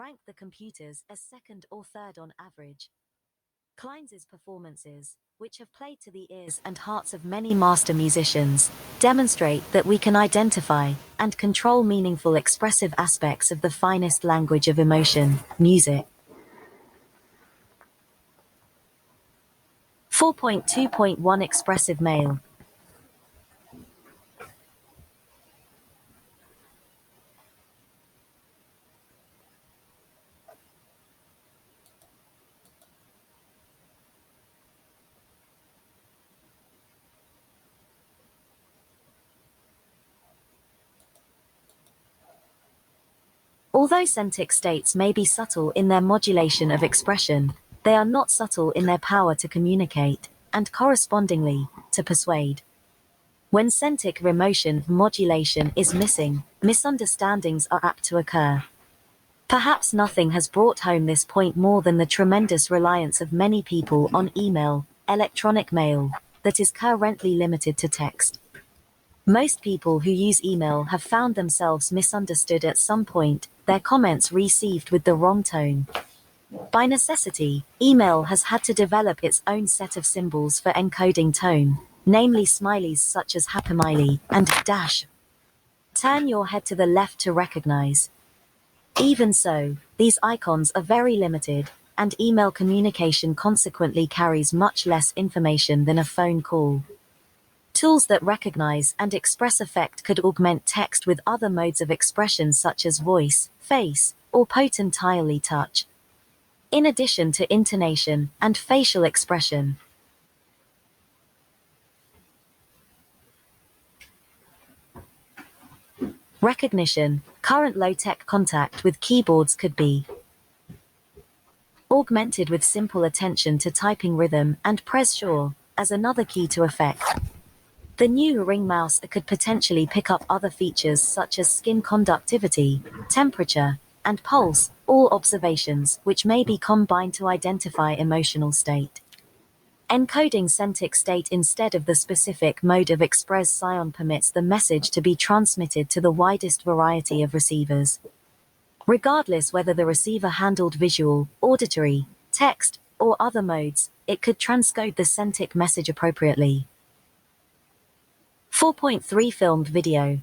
ranked the computers as second or third on average. Klein's performances, which have played to the ears and hearts of many master musicians, demonstrate that we can identify and control meaningful expressive aspects of the finest language of emotion, music. 4.2.1 Expressive Male. Although centric states may be subtle in their modulation of expression, they are not subtle in their power to communicate, and correspondingly, to persuade. When centric emotion modulation is missing, misunderstandings are apt to occur. Perhaps nothing has brought home this point more than the tremendous reliance of many people on email, electronic mail, that is currently limited to text. Most people who use email have found themselves misunderstood at some point, their comments received with the wrong tone. By necessity, email has had to develop its own set of symbols for encoding tone, namely smileys such as happymiley and dash. Turn your head to the left to recognize. Even so, these icons are very limited, and email communication consequently carries much less information than a phone call. Tools that recognize and express affect could augment text with other modes of expression such as voice, face, or potentially touch. In addition to intonation and facial expression. Recognition, current low-tech contact with keyboards could be augmented with simple attention to typing rhythm and pressure as another key to effect. The new Ring mouse could potentially pick up other features such as skin conductivity, temperature, and pulse, all observations which may be combined to identify emotional state. Encoding centric state instead of the specific mode of expression permits the message to be transmitted to the widest variety of receivers. Regardless whether the receiver handled visual, auditory, text, or other modes, it could transcode the centric message appropriately. 4.3 Filmed video.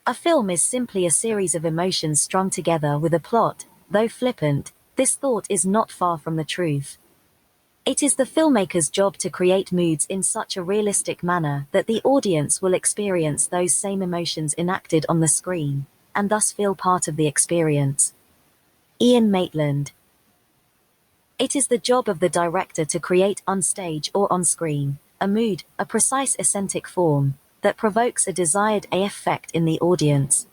A film is simply a series of emotions strung together with a plot. Though flippant, this thought is not far from the truth. It is the filmmaker's job to create moods in such a realistic manner that the audience will experience those same emotions enacted on the screen, and thus feel part of the experience. Ian Maitland. It is the job of the director to create on stage or on screen a mood, a precise aesthetic form, that provokes a desired effect in the audience.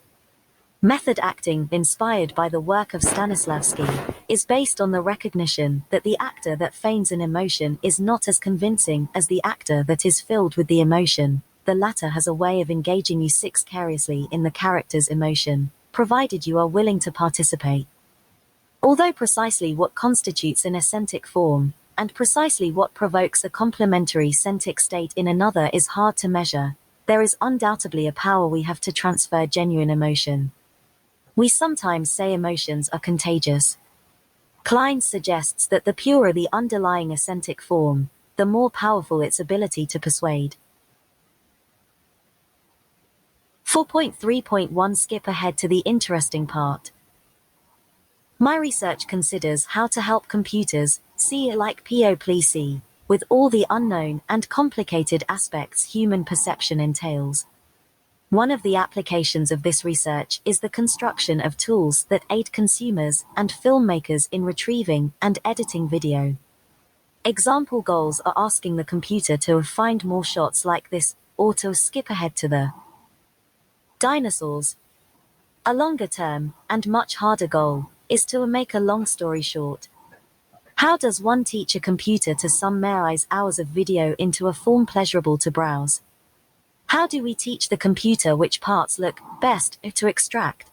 Method acting, inspired by the work of Stanislavski, is based on the recognition that the actor that feigns an emotion is not as convincing as the actor that is filled with the emotion. The latter has a way of engaging you vicariously in the character's emotion, provided you are willing to participate. Although precisely what constitutes an aesthetic form, and precisely what provokes a complementary centric state in another is hard to measure, there is undoubtedly a power we have to transfer genuine emotion. We sometimes say emotions are contagious. Klein suggests that the purer the underlying aesthetic form, the more powerful its ability to persuade. 4.3.1 Skip ahead to the interesting part. My research considers how to help computers see like POPC, with all the unknown and complicated aspects human perception entails. One of the applications of this research is the construction of tools that aid consumers and filmmakers in retrieving and editing video. Example goals are asking the computer to find more shots like this, or to skip ahead to the dinosaurs. A longer term, and much harder goal, is to make a long story short. How does one teach a computer to summarize hours of video into a form pleasurable to browse? How do we teach the computer which parts look best to extract?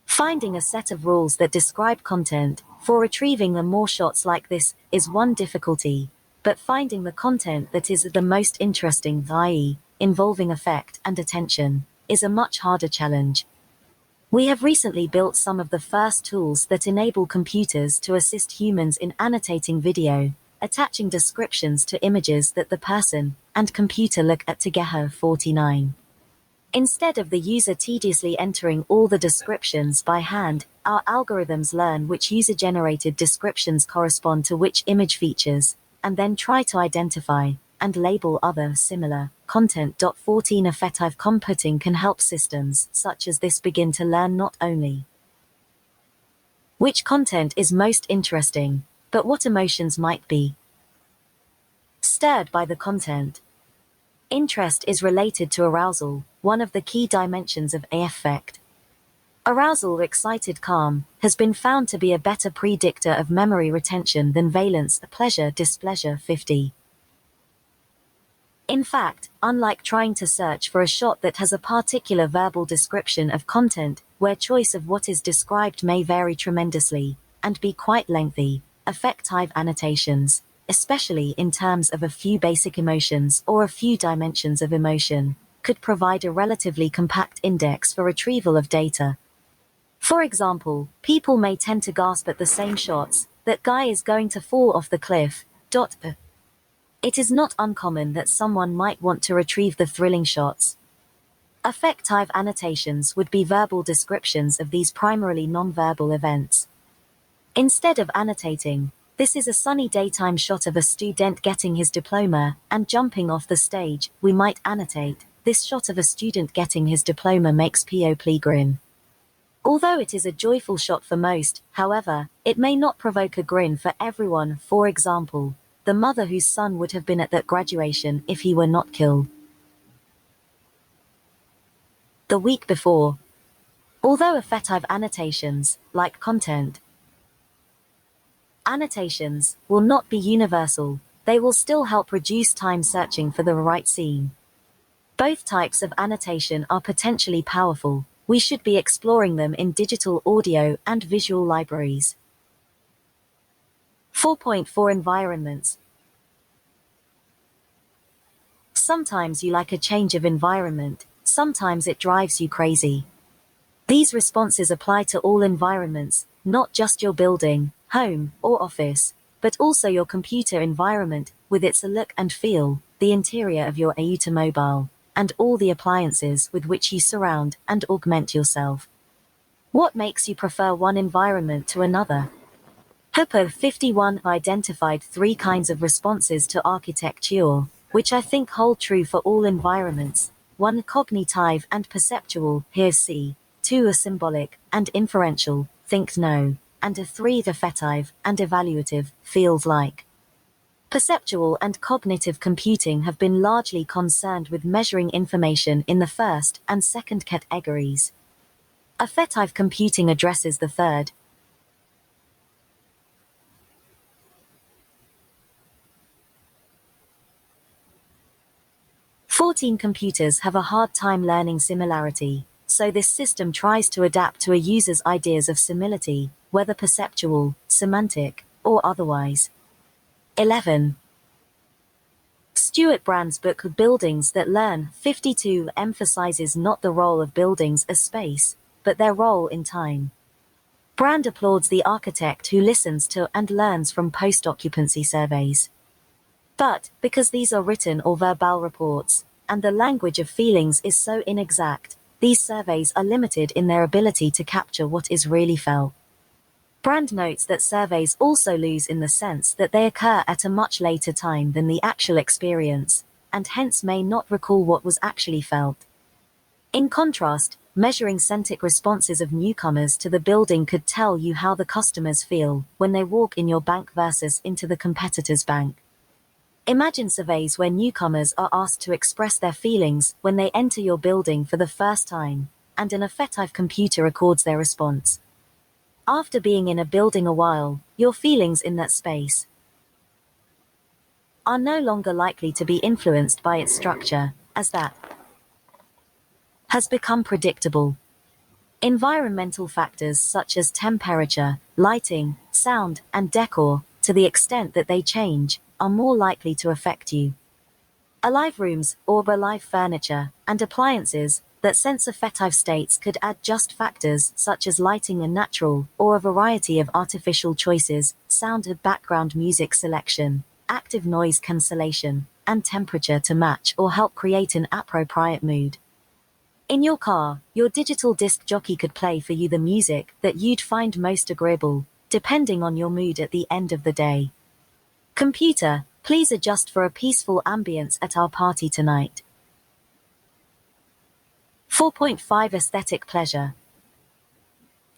Finding a set of rules that describe content for retrieving the more shots like this is one difficulty, but finding the content that is the most interesting, i.e., involving effect and attention, is a much harder challenge. We have recently built some of the first tools that enable computers to assist humans in annotating video, attaching descriptions to images that the person and computer look at together. 49. Instead of the user tediously entering all the descriptions by hand, our algorithms learn which user-generated descriptions correspond to which image features, and then try to identify and label other similar content. 14. Affective computing can help systems such as this begin to learn not only which content is most interesting, but what emotions might be stirred by the content. Interest is related to arousal, one of the key dimensions of affect. Arousal, excited calm, has been found to be a better predictor of memory retention than valence, pleasure, displeasure. 50. In fact, unlike trying to search for a shot that has a particular verbal description of content, where choice of what is described may vary tremendously, and be quite lengthy, affective annotations, especially in terms of a few basic emotions or a few dimensions of emotion, could provide a relatively compact index for retrieval of data. For example, people may tend to gasp at the same shots, that guy is going to fall off the cliff. It is not uncommon that someone might want to retrieve the thrilling shots. Affective annotations would be verbal descriptions of these primarily nonverbal events. Instead of annotating, this is a sunny daytime shot of a student getting his diploma and jumping off the stage, we might annotate, this shot of a student getting his diploma makes people grin. Although it is a joyful shot for most, however, it may not provoke a grin for everyone. For example, the mother whose son would have been at that graduation if he were not killed the week before. Although affective annotations, like content annotations, will not be universal, they will still help reduce time searching for the right scene. Both types of annotation are potentially powerful. We should be exploring them in digital audio and visual libraries. 4.4 Environments. Sometimes you like a change of environment, sometimes it drives you crazy. These responses apply to all environments, not just your building, home, or office, but also your computer environment, with its look and feel, the interior of your automobile, and all the appliances with which you surround and augment yourself. What makes you prefer one environment to another? Hooper 51 identified 3 kinds of responses to architecture, which I think hold true for all environments. 1. Cognitive and perceptual, here see. 2. Symbolic and inferential, think know. And 3. Affective and evaluative, feels like. Perceptual and cognitive computing have been largely concerned with measuring information in the first and second categories. Affective computing addresses the third. Computers have a hard time learning similarity, so this system tries to adapt to a user's ideas of similitude, whether perceptual, semantic, or otherwise. 11. Stuart Brand's book Buildings That Learn 52 emphasizes not the role of buildings as space, but their role in time. Brand applauds the architect who listens to and learns from post-occupancy surveys. But, because these are written or verbal reports, and the language of feelings is so inexact, these surveys are limited in their ability to capture what is really felt. Brand notes that surveys also lose in the sense that they occur at a much later time than the actual experience, and hence may not recall what was actually felt. In contrast, measuring centric responses of newcomers to the building could tell you how the customers feel when they walk in your bank versus into the competitor's bank. Imagine surveys where newcomers are asked to express their feelings when they enter your building for the first time, and an affective computer records their response. After being in a building a while, your feelings in that space are no longer likely to be influenced by its structure, as that has become predictable. Environmental factors such as temperature, lighting, sound, and decor, to the extent that they change, are more likely to affect you. Alive rooms, or alive furniture, and appliances, that sense affective states could add just factors such as lighting and natural, or a variety of artificial choices, sound and background music selection, active noise cancellation, and temperature to match or help create an appropriate mood. In your car, your digital disc jockey could play for you the music that you'd find most agreeable, depending on your mood at the end of the day. Computer, please adjust for a peaceful ambience at our party tonight. 4.5 Aesthetic pleasure.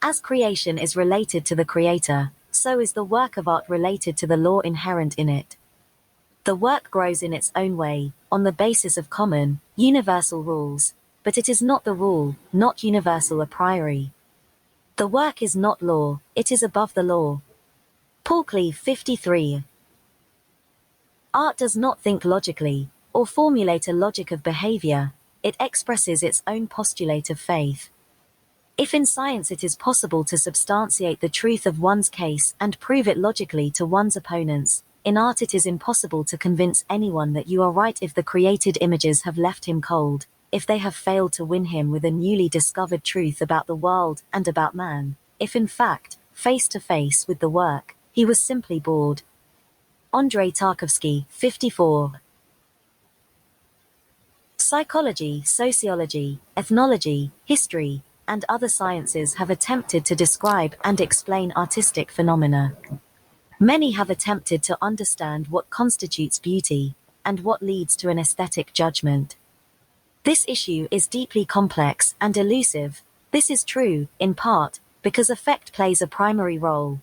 As creation is related to the creator, so is the work of art related to the law inherent in it. The work grows in its own way, on the basis of common, universal rules, but it is not the rule, not universal a priori. The work is not law, it is above the law. Paul 53. Art does not think logically, or formulate a logic of behavior, it expresses its own postulate of faith. If in science it is possible to substantiate the truth of one's case and prove it logically to one's opponents, in art it is impossible to convince anyone that you are right if the created images have left him cold, if they have failed to win him with a newly discovered truth about the world and about man, if in fact, face to face with the work, he was simply bored. Andrei Tarkovsky, 54. Psychology, sociology, ethnology, history, and other sciences have attempted to describe and explain artistic phenomena. Many have attempted to understand what constitutes beauty, and what leads to an aesthetic judgment. This issue is deeply complex and elusive. This is true, in part, because affect plays a primary role.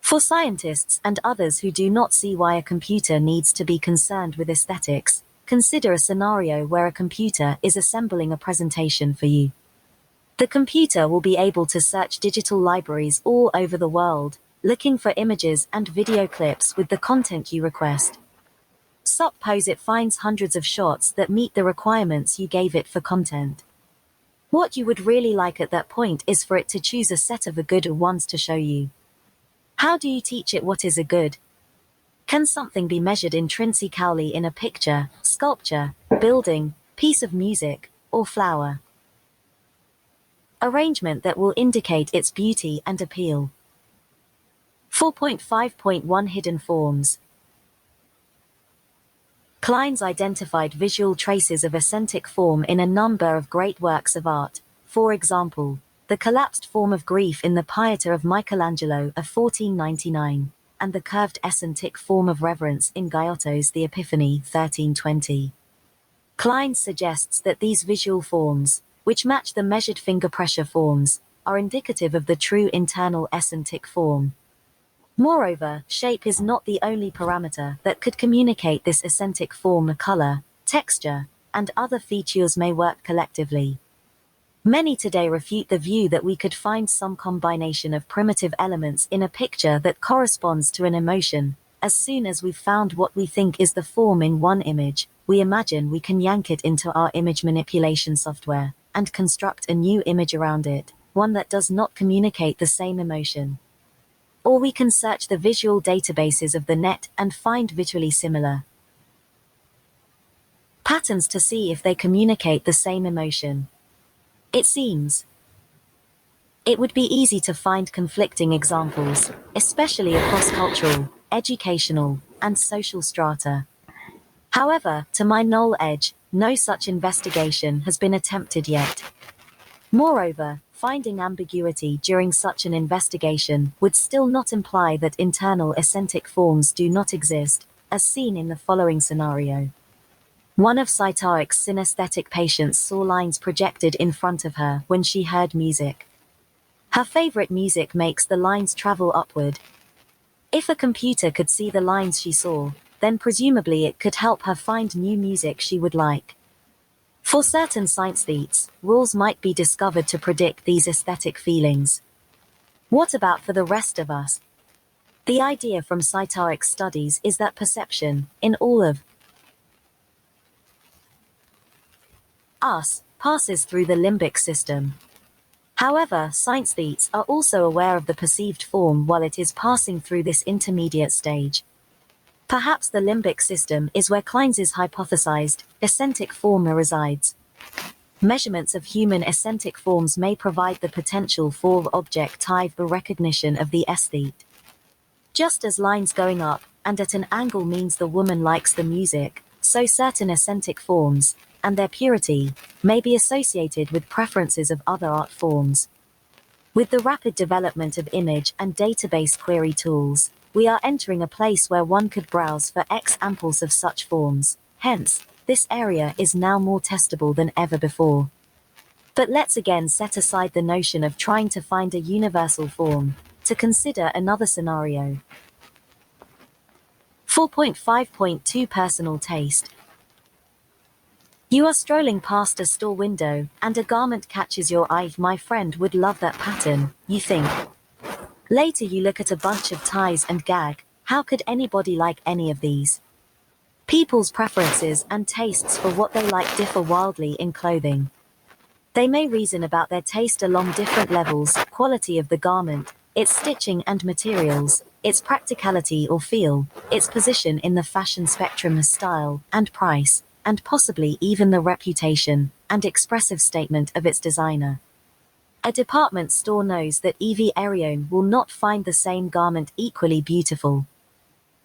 For scientists and others who do not see why a computer needs to be concerned with aesthetics, consider a scenario where a computer is assembling a presentation for you. The computer will be able to search digital libraries all over the world, looking for images and video clips with the content you request. Suppose it finds hundreds of shots that meet the requirements you gave it for content. What you would really like at that point is for it to choose a set of the good ones to show you. How do you teach it what is a good? Can something be measured intrinsically in a picture, sculpture, building, piece of music, or flower? Arrangement that will indicate its beauty and appeal. 4.5.1 Hidden forms. Klein's identified visual traces of aesthetic form in a number of great works of art, for example, the collapsed form of grief in the Pieta of Michelangelo of 1499, and the curved aesthetic form of reverence in Giotto's The Epiphany 1320. Klein suggests that these visual forms, which match the measured finger pressure forms, are indicative of the true internal aesthetic form. Moreover, shape is not the only parameter that could communicate this aesthetic form. Color, texture, and other features may work collectively. Many today refute the view that we could find some combination of primitive elements in a picture that corresponds to an emotion. As soon as we've found what we think is the form in one image, we imagine we can yank it into our image manipulation software and construct a new image around it, one that does not communicate the same emotion. Or we can search the visual databases of the net and find visually similar patterns to see if they communicate the same emotion. It seems it would be easy to find conflicting examples, especially across cultural, educational, and social strata. However, to my knowledge, no such investigation has been attempted yet. Moreover, finding ambiguity during such an investigation would still not imply that internal aesthetic forms do not exist, as seen in the following scenario. One of Sitarik's synesthetic patients saw lines projected in front of her when she heard music. Her favorite music makes the lines travel upward. If a computer could see the lines she saw, then presumably it could help her find new music she would like. For certain synesthetes, rules might be discovered to predict these aesthetic feelings. What about for the rest of us? The idea from Sitarik's studies is that perception, in all of us, passes through the limbic system. However, synesthetes are also aware of the perceived form while it is passing through this intermediate stage. Perhaps the limbic system is where Klein's hypothesized aesthetic form resides. Measurements of human aesthetic forms may provide the potential for objective recognition of the aesthete. Just as lines going up and at an angle means the woman likes the music, so certain aesthetic forms, and their purity, may be associated with preferences of other art forms. With the rapid development of image and database query tools, we are entering a place where one could browse for examples of such forms. Hence, this area is now more testable than ever before. But let's again set aside the notion of trying to find a universal form, to consider another scenario. 4.5.2 Personal taste. You are strolling past a store window, and a garment catches your eye. My friend would love that pattern, you think. Later you look at a bunch of ties and gag, how could anybody like any of these? People's preferences and tastes for what they like differ wildly in clothing. They may reason about their taste along different levels: quality of the garment, its stitching and materials, its practicality or feel, its position in the fashion spectrum, style and price, and possibly even the reputation and expressive statement of its designer. A department store knows that Evie Arion will not find the same garment equally beautiful.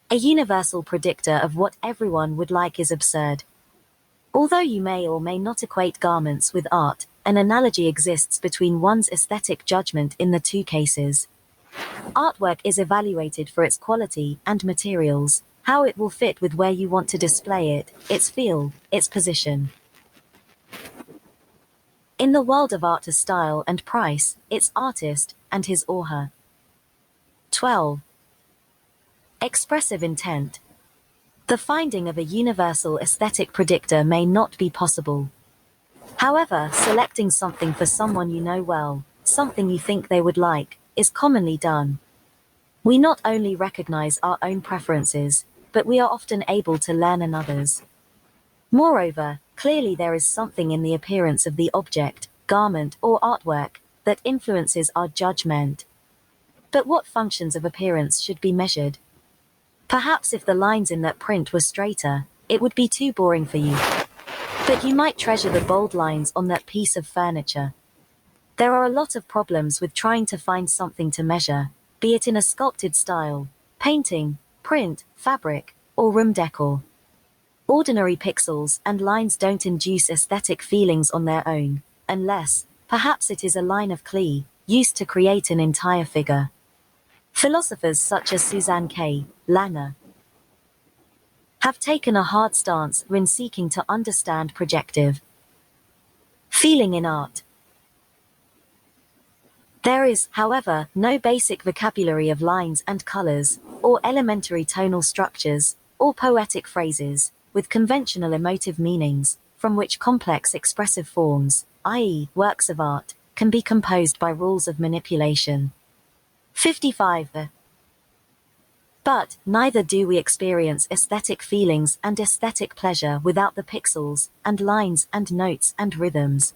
A universal predictor of what everyone would like is absurd. Although you may or may not equate garments with art, an analogy exists between one's aesthetic judgment in the two cases. Artwork is evaluated for its quality and materials, how it will fit with where you want to display it, its feel, its position. In the world of art, style and price, its artist and his or her. 12. Expressive intent. The finding of a universal aesthetic predictor may not be possible. However, selecting something for someone you know well, something you think they would like, is commonly done. We not only recognize our own preferences, but we are often able to learn another's. Moreover, clearly there is something in the appearance of the object, garment, or artwork that influences our judgment. But what functions of appearance should be measured? Perhaps if the lines in that print were straighter, it would be too boring for you. But you might treasure the bold lines on that piece of furniture. There are a lot of problems with trying to find something to measure, be it in a sculpted style, painting, print, fabric, or room decor. Ordinary pixels and lines don't induce aesthetic feelings on their own, unless, perhaps it is a line of clay, used to create an entire figure. Philosophers such as Suzanne K. Langer have taken a hard stance when seeking to understand projective feeling in art. There is, however, no basic vocabulary of lines and colors, or elementary tonal structures, or poetic phrases, with conventional emotive meanings, from which complex expressive forms, i.e., works of art, can be composed by rules of manipulation. 55. But neither do we experience aesthetic feelings and aesthetic pleasure without the pixels, and lines and notes and rhythms.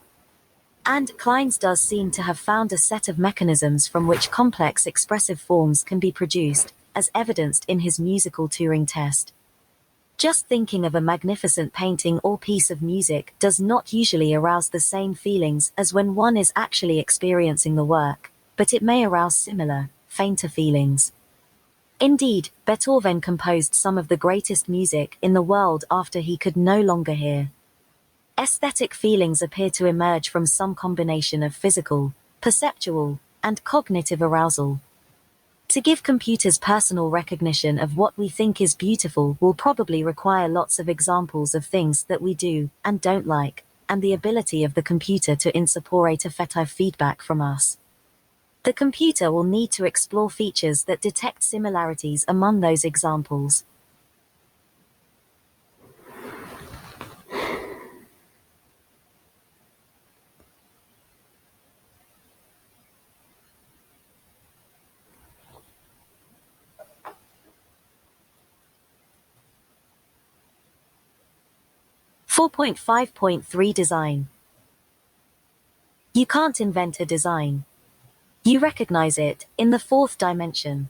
And Kleins does seem to have found a set of mechanisms from which complex expressive forms can be produced, as evidenced in his musical Turing test. Just thinking of a magnificent painting or piece of music does not usually arouse the same feelings as when one is actually experiencing the work, but it may arouse similar, fainter feelings. Indeed, Beethoven composed some of the greatest music in the world after he could no longer hear. Aesthetic feelings appear to emerge from some combination of physical, perceptual, and cognitive arousal. To give computers personal recognition of what we think is beautiful will probably require lots of examples of things that we do and don't like, and the ability of the computer to incorporate affective feedback from us. The computer will need to explore features that detect similarities among those examples. Four point 5.3 Design. You can't invent a design. You recognize it in the fourth dimension.